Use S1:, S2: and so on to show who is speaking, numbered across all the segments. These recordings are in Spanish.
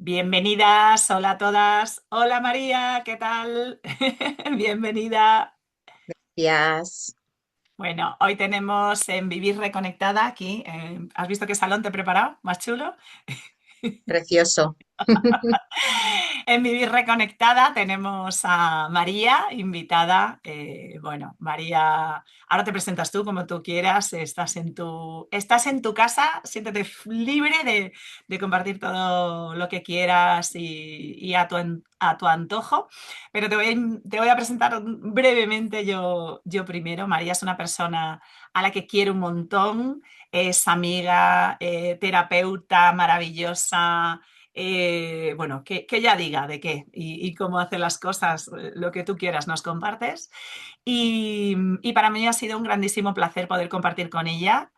S1: Bienvenidas, hola a todas. Hola María, ¿qué tal? Bienvenida.
S2: Gracias.
S1: Bueno, hoy tenemos en Vivir Reconectada aquí. ¿Has visto qué salón te he preparado? ¿Más chulo?
S2: Precioso.
S1: En Vivir Reconectada tenemos a María, invitada. Bueno, María, ahora te presentas tú como tú quieras. Estás en tu casa, siéntete libre de compartir todo lo que quieras y a tu antojo. Pero te voy a presentar brevemente yo primero. María es una persona a la que quiero un montón. Es amiga, terapeuta maravillosa, bueno, que ya diga de qué y cómo hace las cosas, lo que tú quieras, nos compartes. Y para mí ha sido un grandísimo placer poder compartir con ella,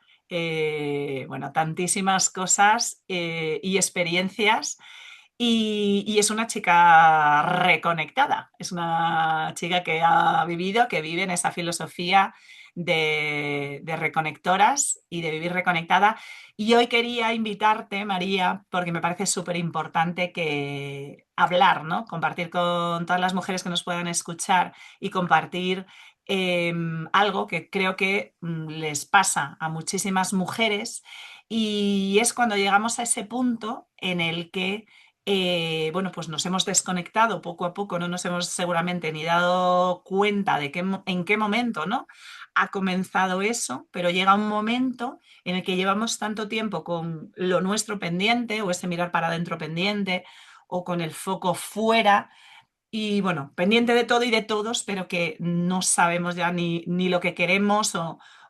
S1: bueno, tantísimas cosas y experiencias. Y es una chica reconectada, es una chica que ha vivido, que vive en esa filosofía de reconectoras y de vivir reconectada. Y hoy quería invitarte, María, porque me parece súper importante que hablar, ¿no? Compartir con todas las mujeres que nos puedan escuchar y compartir algo que creo que les pasa a muchísimas mujeres, y es cuando llegamos a ese punto en el que bueno, pues nos hemos desconectado poco a poco, no nos hemos seguramente ni dado cuenta de en qué momento, ¿no? Ha comenzado eso, pero llega un momento en el que llevamos tanto tiempo con lo nuestro pendiente o ese mirar para adentro pendiente o con el foco fuera y bueno, pendiente de todo y de todos, pero que no sabemos ya ni lo que queremos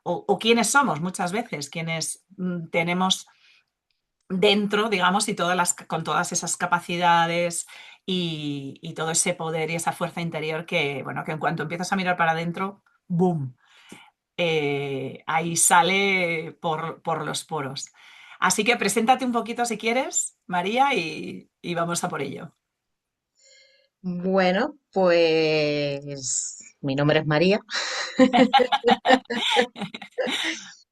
S1: o quiénes somos muchas veces, quienes tenemos dentro, digamos, con todas esas capacidades y todo ese poder y esa fuerza interior que, bueno, que en cuanto empiezas a mirar para adentro, ¡boom! Ahí sale por los poros. Así que preséntate un poquito si quieres, María, y vamos a por ello.
S2: Bueno, pues mi nombre es María.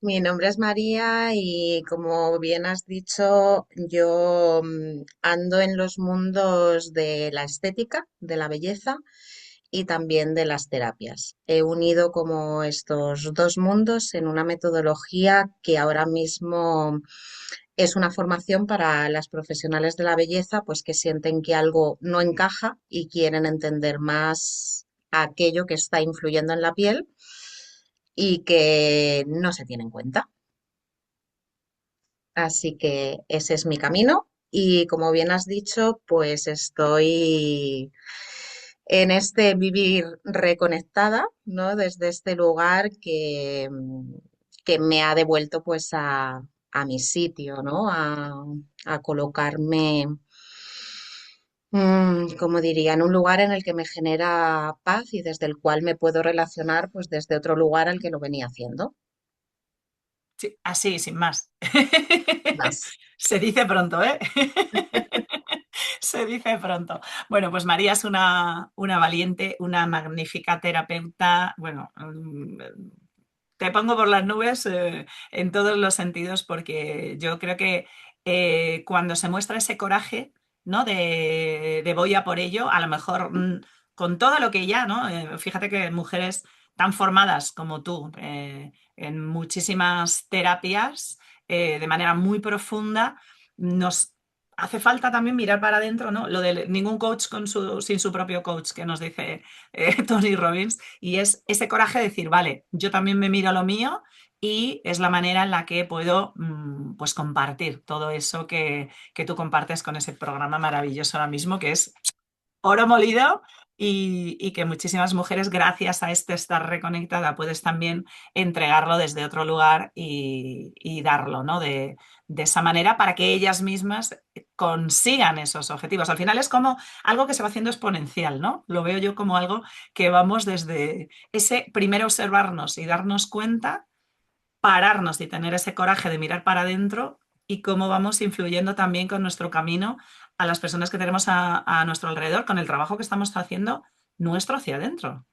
S2: Mi nombre es María y como bien has dicho, yo ando en los mundos de la estética, de la belleza y también de las terapias. He unido como estos dos mundos en una metodología que ahora mismo es una formación para las profesionales de la belleza, pues que sienten que algo no encaja y quieren entender más aquello que está influyendo en la piel y que no se tiene en cuenta. Así que ese es mi camino y como bien has dicho, pues estoy en este vivir reconectada, ¿no? Desde este lugar que me ha devuelto pues a mi sitio, ¿no? A colocarme, como diría, en un lugar en el que me genera paz y desde el cual me puedo relacionar pues desde otro lugar al que lo venía haciendo.
S1: Sí, así, sin más.
S2: Más.
S1: Se dice pronto, ¿eh? Se dice pronto. Bueno, pues María es una valiente, una magnífica terapeuta. Bueno, te pongo por las nubes en todos los sentidos porque yo creo que cuando se muestra ese coraje, ¿no? De voy a por ello, a lo mejor con todo lo que ya, ¿no? Fíjate que mujeres tan formadas como tú, en muchísimas terapias, de manera muy profunda, nos hace falta también mirar para adentro, ¿no? Lo de ningún coach sin su propio coach, que nos dice Tony Robbins, y es ese coraje de decir, vale, yo también me miro lo mío y es la manera en la que puedo pues compartir todo eso que tú compartes con ese programa maravilloso ahora mismo, que es oro molido y que muchísimas mujeres, gracias a este estar reconectada, puedes también entregarlo desde otro lugar y darlo, ¿no? De esa manera para que ellas mismas consigan esos objetivos. Al final es como algo que se va haciendo exponencial, ¿no? Lo veo yo como algo que vamos desde ese primero observarnos y darnos cuenta, pararnos y tener ese coraje de mirar para adentro y cómo vamos influyendo también con nuestro camino a las personas que tenemos a nuestro alrededor, con el trabajo que estamos haciendo nuestro hacia adentro.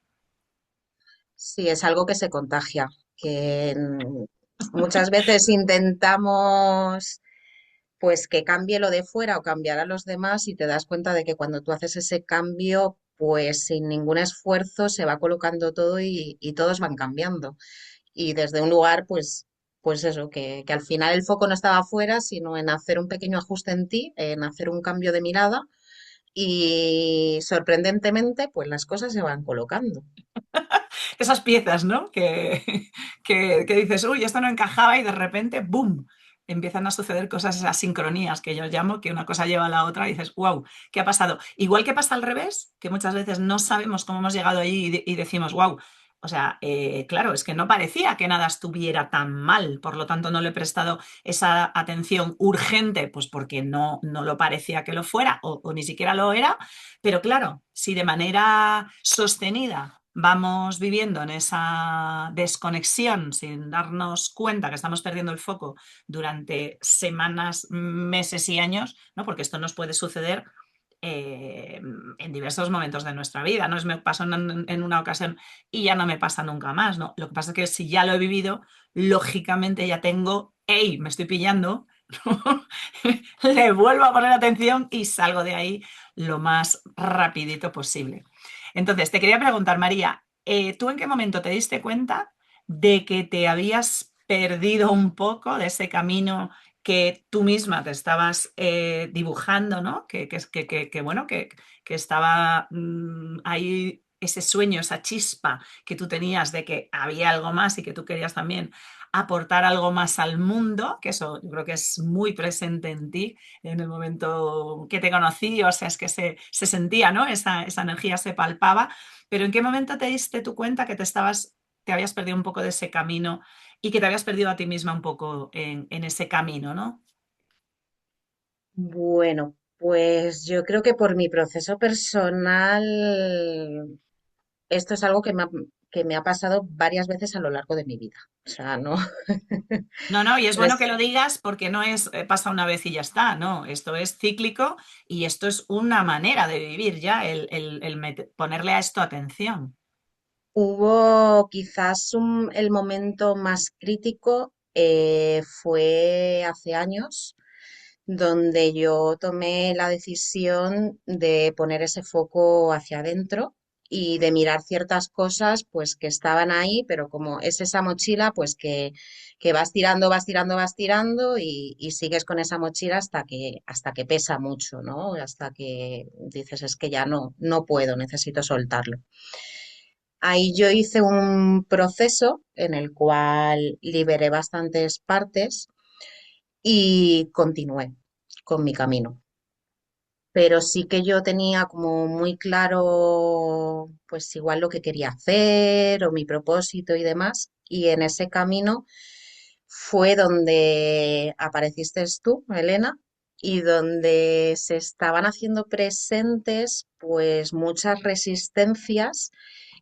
S2: Sí, es algo que se contagia, que muchas veces intentamos pues que cambie lo de fuera o cambiar a los demás y te das cuenta de que cuando tú haces ese cambio, pues sin ningún esfuerzo se va colocando todo y todos van cambiando. Y desde un lugar, pues eso, que al final el foco no estaba afuera, sino en hacer un pequeño ajuste en ti, en hacer un cambio de mirada y sorprendentemente, pues las cosas se van colocando.
S1: Esas piezas, ¿no? Que dices, uy, esto no encajaba y de repente, ¡boom! Empiezan a suceder cosas, esas sincronías que yo llamo, que una cosa lleva a la otra y dices, wow, ¿qué ha pasado? Igual que pasa al revés, que muchas veces no sabemos cómo hemos llegado allí y decimos, wow, o sea, claro, es que no parecía que nada estuviera tan mal, por lo tanto no le he prestado esa atención urgente, pues porque no lo parecía que lo fuera o ni siquiera lo era, pero claro, si de manera sostenida vamos viviendo en esa desconexión sin darnos cuenta que estamos perdiendo el foco durante semanas, meses y años, ¿no? Porque esto nos puede suceder en diversos momentos de nuestra vida, ¿no? Es me pasó en una ocasión y ya no me pasa nunca más, ¿no? Lo que pasa es que si ya lo he vivido, lógicamente ya tengo, hey, me estoy pillando, ¿no? Le vuelvo a poner atención y salgo de ahí lo más rapidito posible. Entonces, te quería preguntar, María, ¿tú en qué momento te diste cuenta de que te habías perdido un poco de ese camino que tú misma te estabas dibujando, ¿no? Bueno, que estaba ahí ese sueño, esa chispa que tú tenías de que había algo más y que tú querías también aportar algo más al mundo, que eso yo creo que es muy presente en ti en el momento que te conocí, o sea, es que se sentía, ¿no? Esa energía se palpaba, pero ¿en qué momento te diste tu cuenta que te habías perdido un poco de ese camino y que te habías perdido a ti misma un poco en ese camino, ¿no?
S2: Bueno, pues yo creo que por mi proceso personal, esto es algo que me ha pasado varias veces a lo largo de mi vida. O sea, no,
S1: No, no, y es
S2: no
S1: bueno que
S2: es
S1: lo digas porque no es pasa una vez y ya está, no, esto es cíclico y esto es una manera de vivir ya, ponerle a esto atención.
S2: Hubo quizás el momento más crítico fue hace años, donde yo tomé la decisión de poner ese foco hacia adentro y de mirar ciertas cosas pues que estaban ahí, pero como es esa mochila, pues que vas tirando, vas tirando, vas tirando y sigues con esa mochila hasta que pesa mucho, ¿no? Hasta que dices es que ya no puedo, necesito soltarlo. Ahí yo hice un proceso en el cual liberé bastantes partes y continué con mi camino. Pero sí que yo tenía como muy claro, pues igual lo que quería hacer o mi propósito y demás. Y en ese camino fue donde apareciste tú, Elena, y donde se estaban haciendo presentes pues muchas resistencias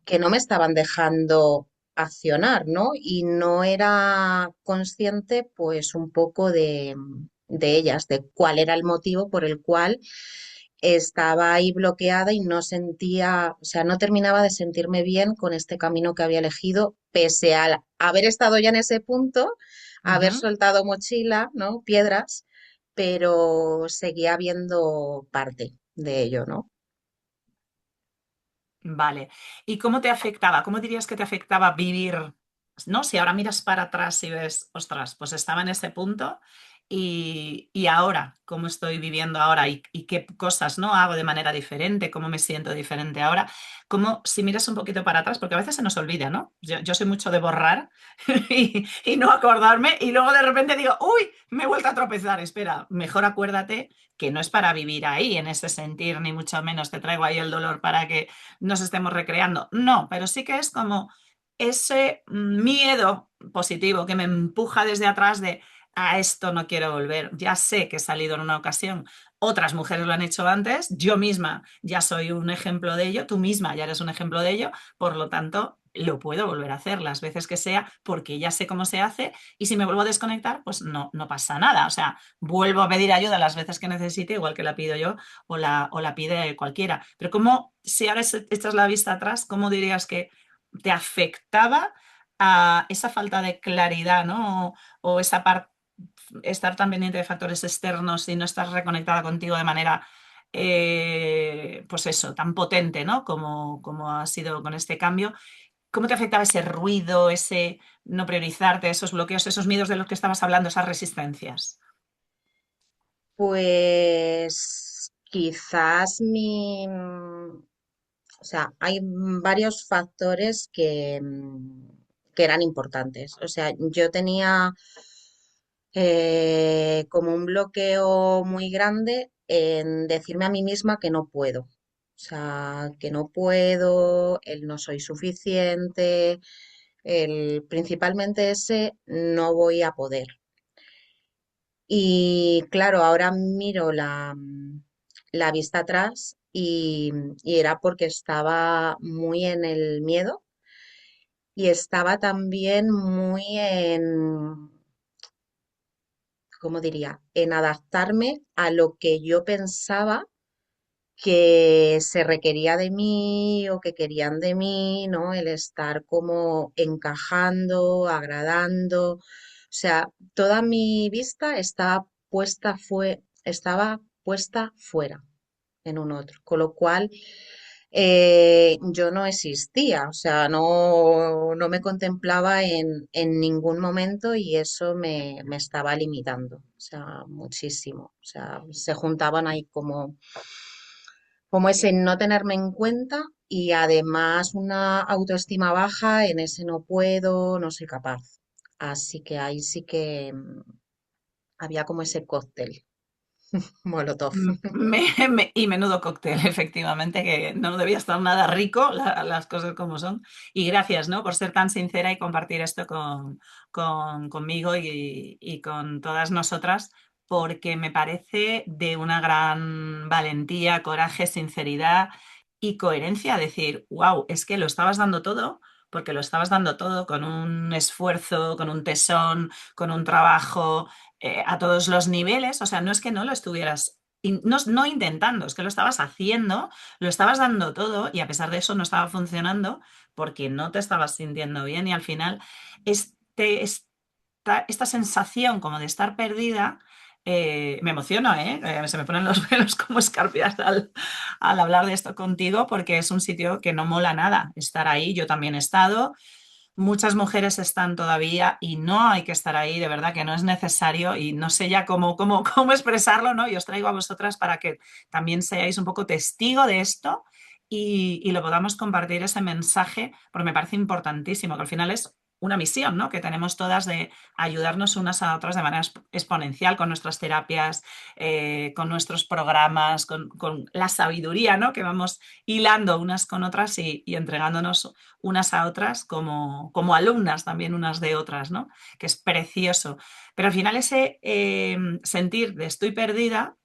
S2: que no me estaban dejando accionar, ¿no? Y no era consciente pues un poco de ellas, de cuál era el motivo por el cual estaba ahí bloqueada y no sentía, o sea, no terminaba de sentirme bien con este camino que había elegido, pese a haber estado ya en ese punto, haber
S1: Ujú.
S2: soltado mochila, ¿no? Piedras, pero seguía viendo parte de ello, ¿no?
S1: Vale. ¿Y cómo te afectaba? ¿Cómo dirías que te afectaba vivir, ¿no? Si ahora miras para atrás y ves, ostras, pues estaba en ese punto y ahora, ¿cómo estoy viviendo ahora y qué cosas, ¿no? Hago de manera diferente, cómo me siento diferente ahora? Como si miras un poquito para atrás, porque a veces se nos olvida, ¿no? Yo soy mucho de borrar y no acordarme y luego de repente digo, uy, me he vuelto a tropezar, espera, mejor acuérdate que no es para vivir ahí en ese sentir, ni mucho menos te traigo ahí el dolor para que nos estemos recreando. No, pero sí que es como ese miedo positivo que me empuja desde atrás de a esto no quiero volver. Ya sé que he salido en una ocasión, otras mujeres lo han hecho antes, yo misma ya soy un ejemplo de ello, tú misma ya eres un ejemplo de ello, por lo tanto lo puedo volver a hacer las veces que sea porque ya sé cómo se hace y si me vuelvo a desconectar, pues no pasa nada. O sea, vuelvo a pedir ayuda las veces que necesite, igual que la pido yo o la pide cualquiera. Pero ¿cómo, si ahora echas la vista atrás, cómo dirías que te afectaba a esa falta de claridad, ¿no? O esa parte estar tan pendiente de factores externos y no estar reconectada contigo de manera, pues eso, tan potente, ¿no? Como ha sido con este cambio. ¿Cómo te afectaba ese ruido, ese no priorizarte, esos bloqueos, esos miedos de los que estabas hablando, esas resistencias?
S2: Pues quizás o sea, hay varios factores que eran importantes. O sea, yo tenía como un bloqueo muy grande en decirme a mí misma que no puedo. O sea, que no puedo, el no soy suficiente, el principalmente ese no voy a poder. Y claro, ahora miro la vista atrás y era porque estaba muy en el miedo y estaba también muy ¿cómo diría? En adaptarme a lo que yo pensaba que se requería de mí o que querían de mí, ¿no? El estar como encajando, agradando. O sea, toda mi vista estaba puesta fuera en un otro, con lo cual yo no existía, o sea, no me contemplaba en ningún momento y eso me estaba limitando, o sea, muchísimo. O sea, se juntaban ahí como ese no tenerme en cuenta y además una autoestima baja en ese no puedo, no soy capaz. Así que ahí sí que había como ese cóctel molotov.
S1: Y menudo cóctel, efectivamente, que no debía estar nada rico, las cosas como son. Y gracias, ¿no? Por ser tan sincera y compartir esto conmigo y con todas nosotras, porque me parece de una gran valentía, coraje, sinceridad y coherencia decir, wow, es que lo estabas dando todo, porque lo estabas dando todo con un esfuerzo, con un tesón, con un trabajo a todos los niveles. O sea, no es que no lo estuvieras no intentando, es que lo estabas haciendo, lo estabas dando todo y a pesar de eso no estaba funcionando porque no te estabas sintiendo bien y al final esta sensación como de estar perdida, me emociono, ¿eh? Se me ponen los pelos como escarpias al hablar de esto contigo porque es un sitio que no mola nada estar ahí, yo también he estado. Muchas mujeres están todavía y no hay que estar ahí, de verdad que no es necesario y no sé ya cómo expresarlo, ¿no? Y os traigo a vosotras para que también seáis un poco testigo de esto y lo podamos compartir ese mensaje, porque me parece importantísimo, que al final es una misión, ¿no? Que tenemos todas de ayudarnos unas a otras de manera exponencial con nuestras terapias, con nuestros programas, con la sabiduría, ¿no? Que vamos hilando unas con otras y entregándonos unas a otras como alumnas también unas de otras, ¿no? Que es precioso. Pero al final ese sentir de estoy perdida,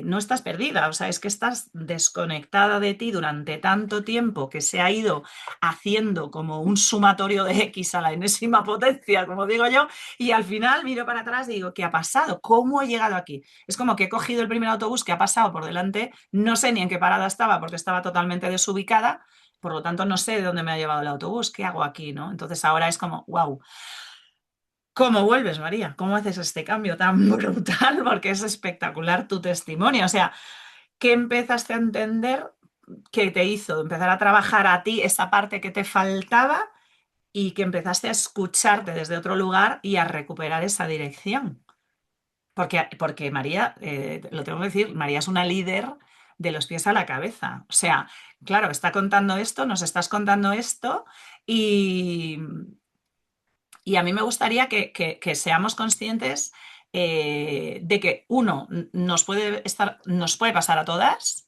S1: no estás perdida, o sea, es que estás desconectada de ti durante tanto tiempo que se ha ido haciendo como un sumatorio de X a la enésima potencia, como digo yo, y al final miro para atrás y digo, ¿qué ha pasado? ¿Cómo he llegado aquí? Es como que he cogido el primer autobús que ha pasado por delante, no sé ni en qué parada estaba porque estaba totalmente desubicada, por lo tanto no sé de dónde me ha llevado el autobús, ¿qué hago aquí, no? Entonces ahora es como, wow, ¿cómo vuelves, María? ¿Cómo haces este cambio tan brutal? Porque es espectacular tu testimonio. O sea, ¿qué empezaste a entender que te hizo empezar a trabajar a ti esa parte que te faltaba y que empezaste a escucharte desde otro lugar y a recuperar esa dirección? Porque María, lo tengo que decir, María es una líder de los pies a la cabeza. O sea, claro, está contando esto, nos estás contando esto y, y a mí me gustaría que seamos conscientes de que uno nos puede pasar a todas,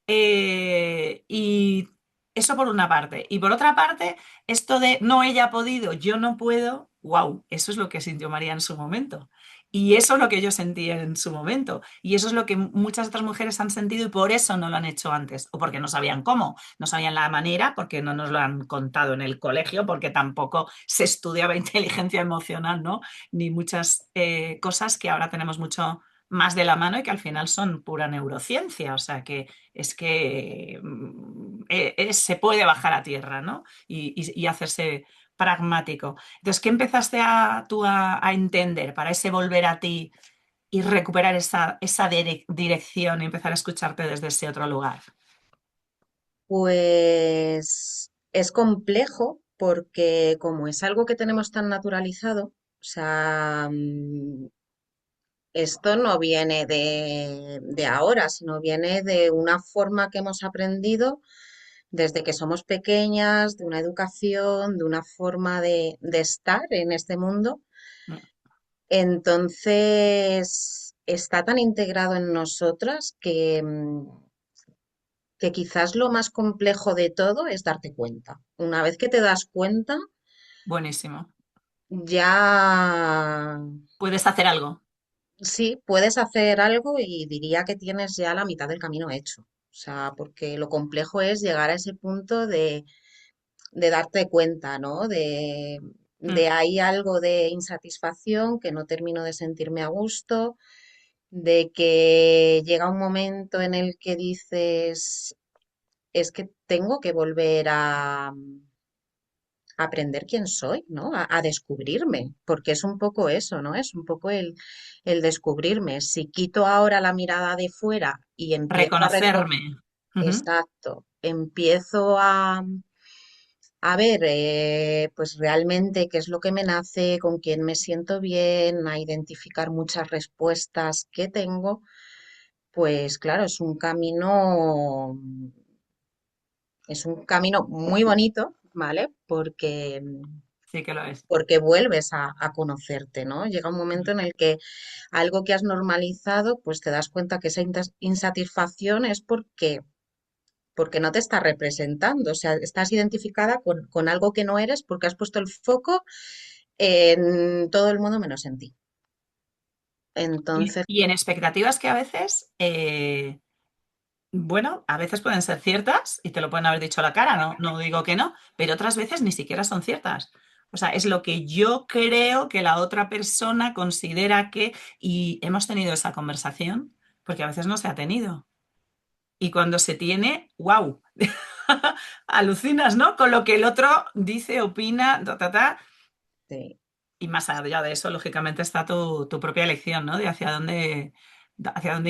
S1: y eso por una parte. Y por otra parte, esto de no ella ha podido, yo no puedo, wow, eso es lo que sintió María en su momento. Y eso es lo que yo sentí en su momento. Y eso es lo que muchas otras mujeres han sentido y por eso no lo han hecho antes. O porque no sabían cómo, no sabían la manera, porque no nos lo han contado en el colegio, porque tampoco se estudiaba inteligencia emocional, ¿no? Ni muchas cosas que ahora tenemos mucho más de la mano y que al final son pura neurociencia. O sea que es que se puede bajar a tierra, ¿no? Y hacerse pragmático. Entonces, ¿qué empezaste tú a entender para ese volver a ti y recuperar esa dirección y empezar a escucharte desde ese otro lugar?
S2: Pues es complejo porque como es algo que tenemos tan naturalizado, o sea, esto no viene de ahora, sino viene de una forma que hemos aprendido desde que somos pequeñas, de una educación, de una forma de estar en este mundo.
S1: Mm,
S2: Entonces, está tan integrado en nosotras que quizás lo más complejo de todo es darte cuenta. Una vez que te das cuenta,
S1: buenísimo.
S2: ya
S1: Puedes hacer algo.
S2: sí puedes hacer algo y diría que tienes ya la mitad del camino hecho. O sea, porque lo complejo es llegar a ese punto de darte cuenta, ¿no? De
S1: Mm.
S2: hay algo de insatisfacción, que no termino de sentirme a gusto, de que llega un momento en el que dices, es que tengo que volver a aprender quién soy, ¿no? A descubrirme, porque es un poco eso, ¿no? Es un poco el descubrirme. Si quito ahora la mirada de fuera y empiezo a
S1: Reconocerme. Ujú.
S2: exacto, empiezo a ver, pues realmente qué es lo que me nace, con quién me siento bien, a identificar muchas respuestas que tengo, pues claro, es un camino muy bonito, ¿vale?
S1: Sí que lo es.
S2: Porque vuelves a conocerte, ¿no? Llega un momento en el que algo que has normalizado, pues te das cuenta que esa insatisfacción es porque no te está representando, o sea, estás identificada con algo que no eres porque has puesto el foco en todo el mundo menos en ti. Entonces,
S1: Y en expectativas que a veces, bueno, a veces pueden ser ciertas y te lo pueden haber dicho a la cara, no digo que no, pero otras veces ni siquiera son ciertas. O sea, es lo que yo creo que la otra persona considera que, y hemos tenido esa conversación, porque a veces no se ha tenido. Y cuando se tiene, wow, alucinas, ¿no? Con lo que el otro dice, opina, ta, ta, ta.
S2: sí,
S1: Y más allá de eso, lógicamente, está tu propia elección, ¿no? De hacia dónde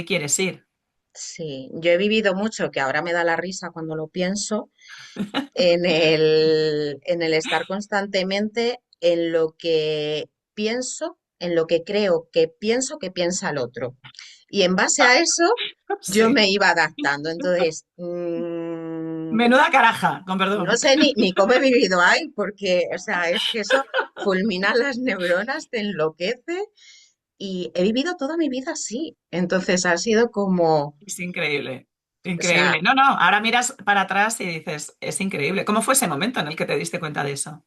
S1: quieres ir.
S2: sí, yo he vivido mucho, que ahora me da la risa cuando lo pienso, en el estar constantemente en lo que pienso, en lo que creo que pienso que piensa el otro. Y en base a eso, yo
S1: Sí.
S2: me iba adaptando. Entonces,
S1: Menuda caraja, con
S2: no
S1: perdón.
S2: sé ni cómo he vivido ahí, porque, o sea, es que eso fulmina las neuronas, te enloquece y he vivido toda mi vida así. Entonces ha sido como,
S1: Es increíble,
S2: o sea,
S1: increíble. No, no, ahora miras para atrás y dices, es increíble. ¿Cómo fue ese momento en el que te diste cuenta de eso?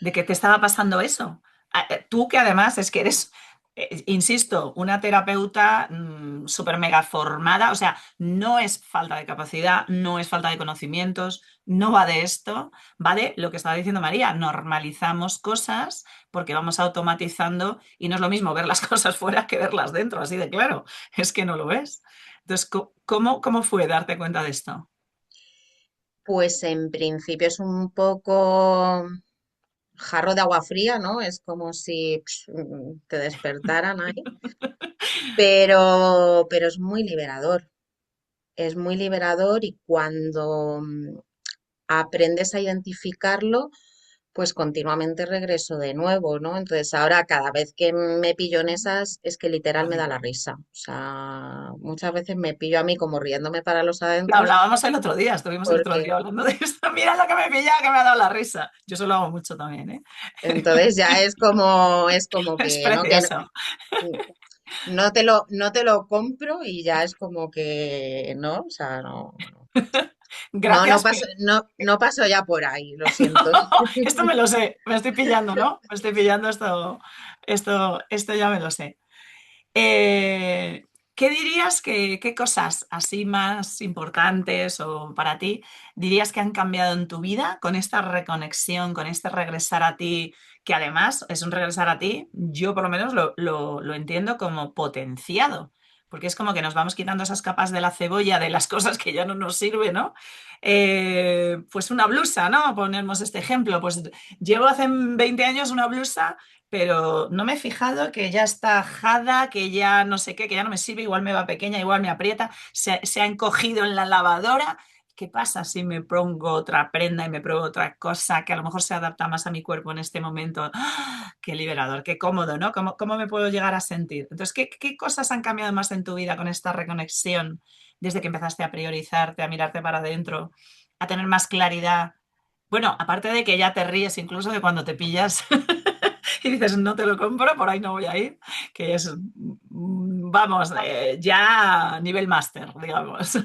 S1: De que te estaba pasando eso. Tú que además es que eres, insisto, una terapeuta súper mega formada, o sea, no es falta de capacidad, no es falta de conocimientos, no va de esto, va de lo que estaba diciendo María, normalizamos cosas porque vamos automatizando y no es lo mismo ver las cosas fuera que verlas dentro, así de claro, es que no lo ves. Entonces, ¿cómo fue darte cuenta de esto?
S2: pues en principio es un poco jarro de agua fría, ¿no? Es como si te despertaran ahí, pero es muy liberador y cuando aprendes a identificarlo, pues continuamente regreso de nuevo, ¿no? Entonces ahora cada vez que me pillo en esas es que literal me da la risa. O sea, muchas veces me pillo a mí como riéndome para los
S1: Lo
S2: adentros
S1: hablábamos el otro día, estuvimos el otro
S2: porque
S1: día hablando de esto. Mira lo que me pilla, que me ha dado la risa. Yo eso lo hago mucho también, ¿eh?
S2: entonces ya es como
S1: Es
S2: que
S1: precioso.
S2: no te lo compro y ya es como que no, o sea,
S1: Gracias, pero
S2: no paso ya por ahí, lo siento.
S1: esto me lo sé, me estoy pillando, ¿no? Me estoy pillando esto ya me lo sé. Eh, ¿Qué dirías qué cosas así más importantes o para ti dirías que han cambiado en tu vida con esta reconexión, con este regresar a ti, que además es un regresar a ti, yo por lo menos lo entiendo como potenciado, porque es como que nos vamos quitando esas capas de la cebolla de las cosas que ya no nos sirven, ¿no? Pues una blusa, ¿no? Ponemos este ejemplo, pues llevo hace 20 años una blusa, pero no me he fijado que ya está ajada, que ya no sé qué, que ya no me sirve, igual me va pequeña, igual me aprieta, se ha encogido en la lavadora. ¿Qué pasa si me pongo otra prenda y me pruebo otra cosa que a lo mejor se adapta más a mi cuerpo en este momento? ¡Ah! Qué liberador, qué cómodo, ¿no? ¿Cómo me puedo llegar a sentir? Entonces, ¿qué cosas han cambiado más en tu vida con esta reconexión desde que empezaste a priorizarte, a mirarte para adentro, a tener más claridad? Bueno, aparte de que ya te ríes incluso de cuando te pillas y dices, no te lo compro, por ahí no voy a ir, que es, vamos, ya nivel máster, digamos.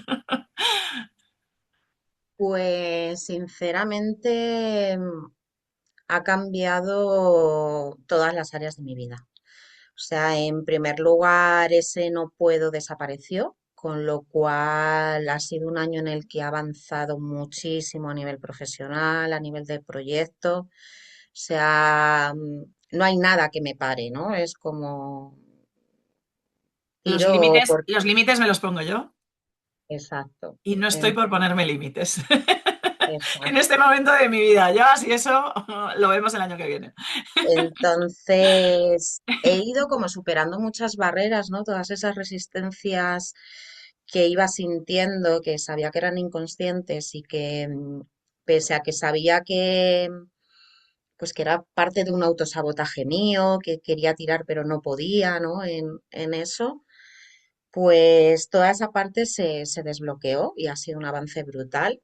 S2: Pues sinceramente ha cambiado todas las áreas de mi vida. O sea, en primer lugar, ese no puedo desapareció, con lo cual ha sido un año en el que he avanzado muchísimo a nivel profesional, a nivel de proyecto. O sea, no hay nada que me pare, ¿no? Es como tiro por...
S1: Los límites me los pongo yo
S2: Exacto.
S1: y no estoy por ponerme límites en
S2: Exacto.
S1: este momento de mi vida. Ya, así eso lo vemos el año que viene.
S2: Entonces, he ido como superando muchas barreras, ¿no? Todas esas resistencias que iba sintiendo, que sabía que eran inconscientes y que pese a que sabía que pues que era parte de un autosabotaje mío, que quería tirar pero no podía, ¿no? En eso, pues toda esa parte se desbloqueó y ha sido un avance brutal.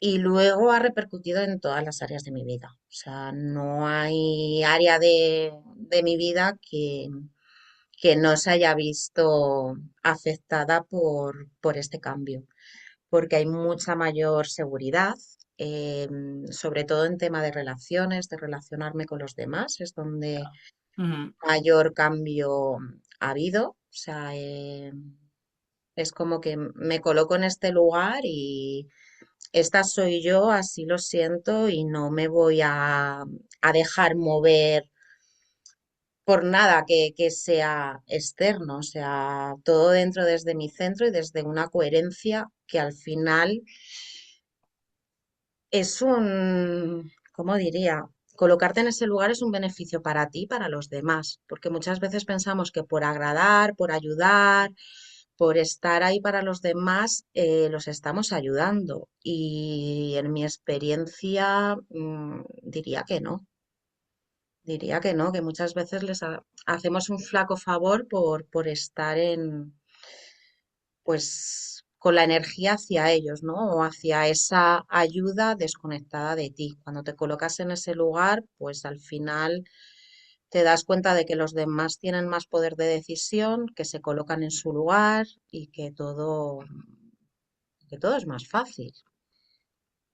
S2: Y luego ha repercutido en todas las áreas de mi vida. O sea, no hay área de mi vida que no se haya visto afectada por este cambio, porque hay mucha mayor seguridad, sobre todo en tema de relaciones, de relacionarme con los demás, es donde
S1: Ujú.
S2: mayor cambio ha habido. O sea, es como que me coloco en este lugar y esta soy yo, así lo siento y no me voy a dejar mover por nada que sea externo, o sea, todo dentro desde mi centro y desde una coherencia que al final es un, ¿cómo diría? Colocarte en ese lugar es un beneficio para ti y para los demás, porque muchas veces pensamos que por agradar, por ayudar, por estar ahí para los demás, los estamos ayudando. Y en mi experiencia, diría que no, que muchas veces hacemos un flaco favor por estar pues, con la energía hacia ellos, ¿no? O hacia esa ayuda desconectada de ti. Cuando te colocas en ese lugar, pues al final te das cuenta de que los demás tienen más poder de decisión, que se colocan en su lugar y que todo es más fácil.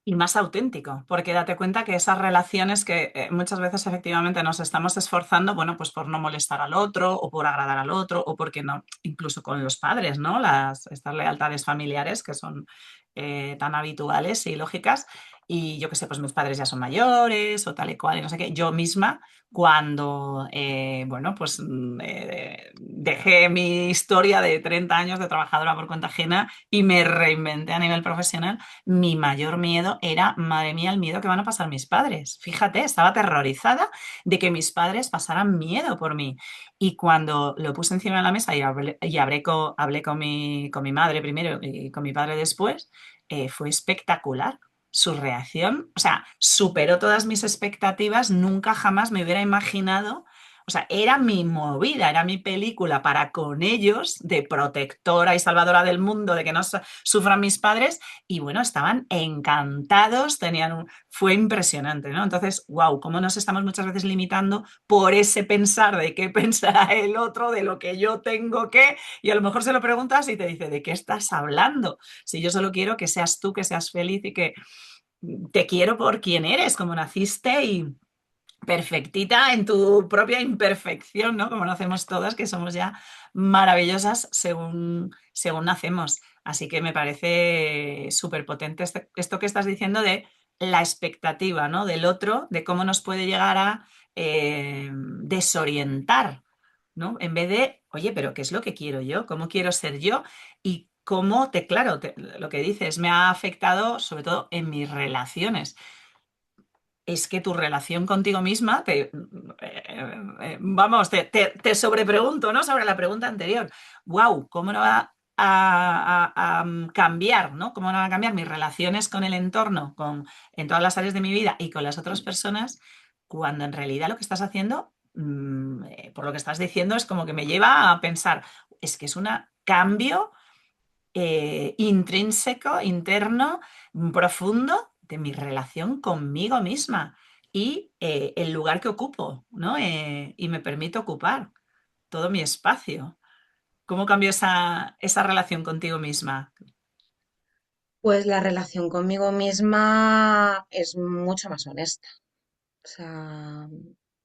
S1: Y más auténtico, porque date cuenta que esas relaciones que muchas veces efectivamente nos estamos esforzando, bueno, pues por no molestar al otro o por agradar al otro o porque no, incluso con los padres, ¿no? Estas lealtades familiares que son tan habituales y lógicas. Y yo qué sé, pues mis padres ya son mayores o tal y cual y no sé qué. Yo misma, cuando, bueno, pues dejé mi historia de 30 años de trabajadora por cuenta ajena y me reinventé a nivel profesional, mi mayor miedo era, madre mía, el miedo que van a pasar mis padres. Fíjate, estaba aterrorizada de que mis padres pasaran miedo por mí. Y cuando lo puse encima de la mesa hablé con mi madre primero y con mi padre después, fue espectacular. Su reacción, o sea, superó todas mis expectativas, nunca jamás me hubiera imaginado, o sea, era mi movida, era mi película para con ellos de protectora y salvadora del mundo, de que no sufran mis padres, y bueno, estaban encantados, fue impresionante, ¿no? Entonces, wow, cómo nos estamos muchas veces limitando por ese pensar de qué pensará el otro, de lo que yo tengo que, y a lo mejor se lo preguntas y te dice, ¿de qué estás hablando? Si yo solo quiero que seas tú, que seas feliz y que te quiero por quien eres, como naciste y perfectita en tu propia imperfección, ¿no? Como nacemos todas, que somos ya maravillosas según nacemos. Así que me parece súper potente esto que estás diciendo de la expectativa, ¿no? Del otro, de cómo nos puede llegar a desorientar. ¿no? En vez de, oye, pero ¿qué es lo que quiero yo? ¿Cómo quiero ser yo? Y cómo claro, lo que dices me ha afectado sobre todo en mis relaciones. Es que tu relación contigo misma, vamos, te sobrepregunto, ¿no? Sobre la pregunta anterior. ¡Wow! ¿Cómo no va a cambiar, ¿no? ¿Cómo no van a cambiar mis relaciones con el entorno, en todas las áreas de mi vida y con las otras personas, cuando en realidad lo que estás haciendo, por lo que estás diciendo, es como que me lleva a pensar, es que es un cambio intrínseco, interno, profundo de mi relación conmigo misma y el lugar que ocupo, ¿no? Y me permito ocupar todo mi espacio. ¿Cómo cambió esa relación contigo misma?
S2: Pues la relación conmigo misma es mucho más honesta. O sea,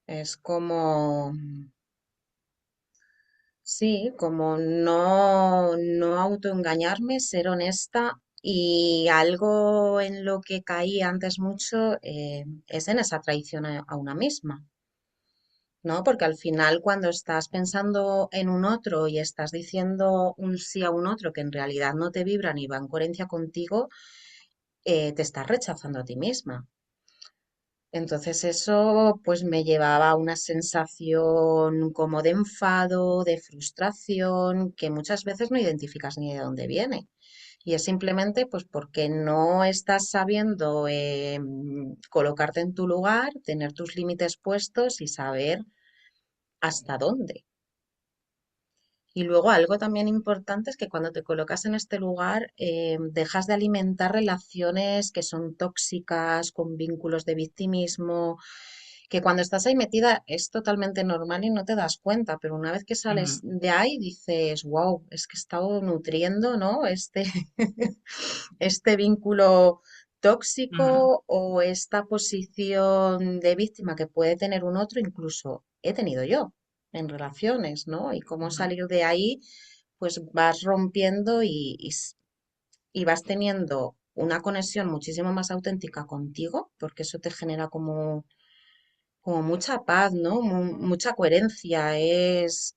S2: es como, sí, como no autoengañarme, ser honesta y algo en lo que caí antes mucho es en esa traición a una misma, ¿no? Porque al final cuando estás pensando en un otro y estás diciendo un sí a un otro que en realidad no te vibra ni va en coherencia contigo, te estás rechazando a ti misma. Entonces eso pues me llevaba a una sensación como de enfado, de frustración, que muchas veces no identificas ni de dónde viene. Y es simplemente pues porque no estás sabiendo colocarte en tu lugar, tener tus límites puestos y saber hasta dónde. Y luego algo también importante es que cuando te colocas en este lugar, dejas de alimentar relaciones que son tóxicas, con vínculos de victimismo, que cuando estás ahí metida es totalmente normal y no te das cuenta, pero una vez que sales
S1: Mm,
S2: de ahí dices, wow, es que he estado nutriendo, ¿no? Este vínculo
S1: mm,
S2: tóxico o esta posición de víctima que puede tener un otro, incluso he tenido yo en relaciones, ¿no? Y cómo
S1: mm.
S2: salir de ahí, pues vas rompiendo y vas teniendo una conexión muchísimo más auténtica contigo, porque eso te genera como mucha paz, ¿no? Mucha coherencia. Es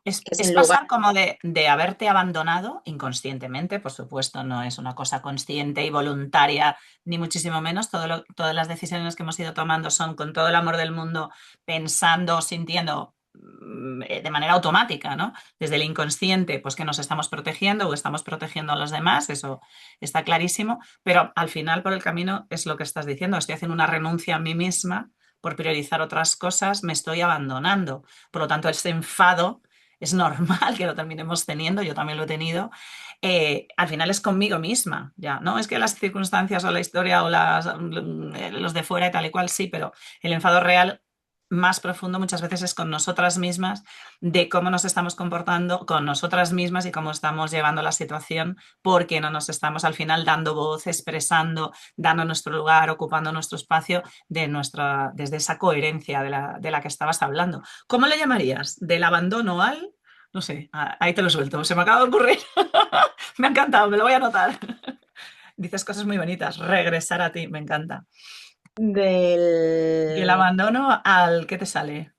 S1: Es
S2: en lugar.
S1: pasar como de haberte abandonado inconscientemente, por supuesto, no es una cosa consciente y voluntaria, ni muchísimo menos. Todas las decisiones que hemos ido tomando son con todo el amor del mundo, pensando, sintiendo de manera automática, ¿no? Desde el inconsciente, pues que nos estamos protegiendo o estamos protegiendo a los demás, eso está clarísimo, pero al final por el camino es lo que estás diciendo, estoy haciendo una renuncia a mí misma por priorizar otras cosas, me estoy abandonando. Por lo tanto, ese enfado es normal que lo terminemos teniendo, yo también lo he tenido, al final es conmigo misma, ya, ¿no? Es que las circunstancias o la historia o los de fuera y tal y cual sí, pero el enfado real más profundo muchas veces es con nosotras mismas, de cómo nos estamos comportando con nosotras mismas y cómo estamos llevando la situación, porque no nos estamos al final dando voz, expresando, dando nuestro lugar, ocupando nuestro espacio desde esa coherencia de la que estabas hablando. ¿Cómo le llamarías? ¿Del abandono al? No sé, ahí te lo suelto. Se me acaba de ocurrir. Me ha encantado, me lo voy a anotar. Dices cosas muy bonitas. Regresar a ti, me encanta. Y el
S2: Del
S1: abandono al ¿qué te sale?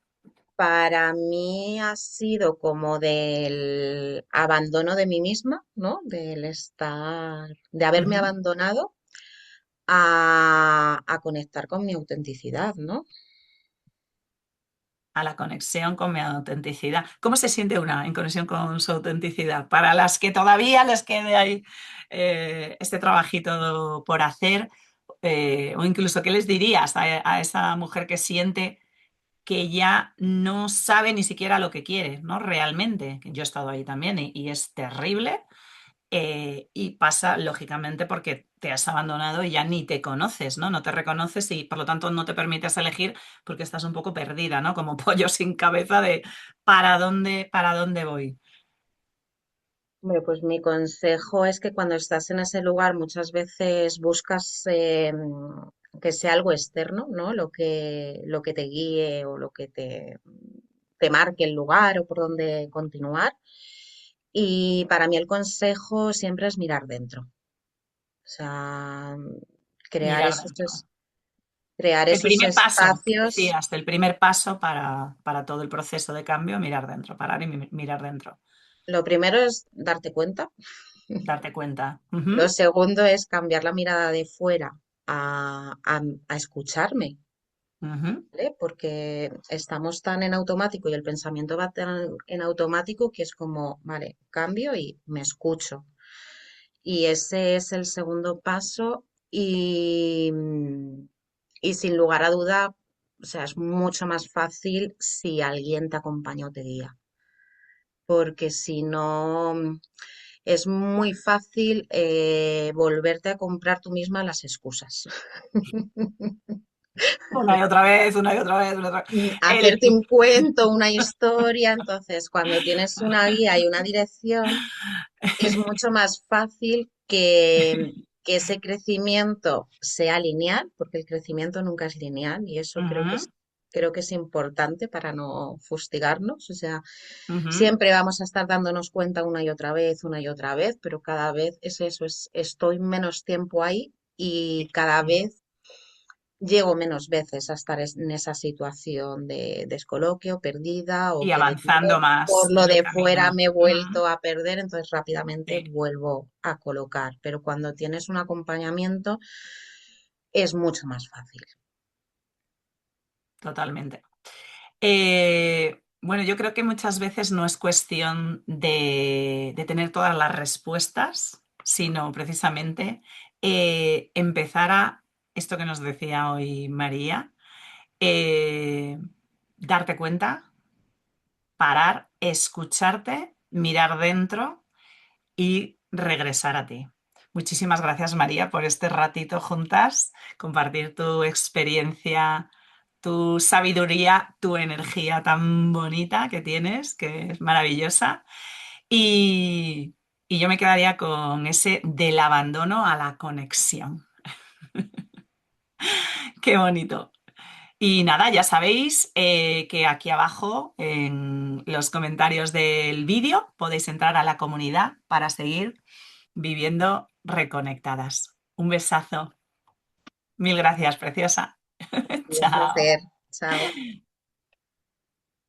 S2: Para mí ha sido como del abandono de mí misma, ¿no? De haberme
S1: Ujú.
S2: abandonado a conectar con mi autenticidad, ¿no?
S1: A la conexión con mi autenticidad. ¿Cómo se siente una en conexión con su autenticidad? Para las que todavía les quede ahí este trabajito por hacer, o incluso, ¿qué les dirías a esa mujer que siente que ya no sabe ni siquiera lo que quiere, ¿no? Realmente, que yo he estado ahí también y es terrible, y pasa lógicamente porque te has abandonado y ya ni te conoces, ¿no? No te reconoces y por lo tanto no te permites elegir porque estás un poco perdida, ¿no? Como pollo sin cabeza de ¿para dónde voy?
S2: Hombre, pues mi consejo es que cuando estás en ese lugar muchas veces buscas que sea algo externo, ¿no? Lo que te guíe o lo que te marque el lugar o por dónde continuar. Y para mí el consejo siempre es mirar dentro. O sea, crear
S1: Mirar
S2: esos,
S1: dentro.
S2: crear
S1: El
S2: esos
S1: primer paso,
S2: espacios.
S1: decías, el primer paso para todo el proceso de cambio, mirar dentro, parar y mirar dentro,
S2: Lo primero es darte cuenta.
S1: darte cuenta.
S2: Lo
S1: Ujú,
S2: segundo es cambiar la mirada de fuera a escucharme,
S1: ujú.
S2: ¿vale? Porque estamos tan en automático y el pensamiento va tan en automático que es como, vale, cambio y me escucho. Y ese es el segundo paso y sin lugar a duda, o sea, es mucho más fácil si alguien te acompaña o te guía, porque si no, es muy fácil volverte a comprar tú misma las excusas.
S1: Una y otra vez, una y otra vez, una y otra vez.
S2: Hacerte un cuento, una historia, entonces cuando tienes una guía y una dirección, es mucho más fácil que ese crecimiento sea lineal, porque el crecimiento nunca es lineal y eso
S1: Ujú,
S2: creo que es importante para no fustigarnos. O sea,
S1: ujú,
S2: siempre vamos a estar dándonos cuenta una y otra vez, pero cada vez es eso, estoy menos tiempo ahí y cada
S1: sí.
S2: vez llego menos veces a estar en esa situación de descoloque o perdida o
S1: Y
S2: que de
S1: avanzando
S2: nuevo
S1: más
S2: por lo
S1: en el
S2: de fuera
S1: camino.
S2: me he
S1: Ujú,
S2: vuelto a perder, entonces rápidamente
S1: sí,
S2: vuelvo a colocar. Pero cuando tienes un acompañamiento es mucho más fácil.
S1: totalmente. Bueno, yo creo que muchas veces no es cuestión de tener todas las respuestas, sino precisamente empezar a, esto que nos decía hoy María, eh, darte cuenta, parar, escucharte, mirar dentro y regresar a ti. Muchísimas gracias, María, por este ratito juntas, compartir tu experiencia, tu sabiduría, tu energía tan bonita que tienes, que es maravillosa. Y, y yo me quedaría con ese del abandono a la conexión. Qué bonito. Y nada, ya sabéis que aquí abajo en los comentarios del vídeo podéis entrar a la comunidad para seguir viviendo reconectadas. Un besazo. Mil gracias, preciosa.
S2: Y un
S1: Chao.
S2: placer. Chao.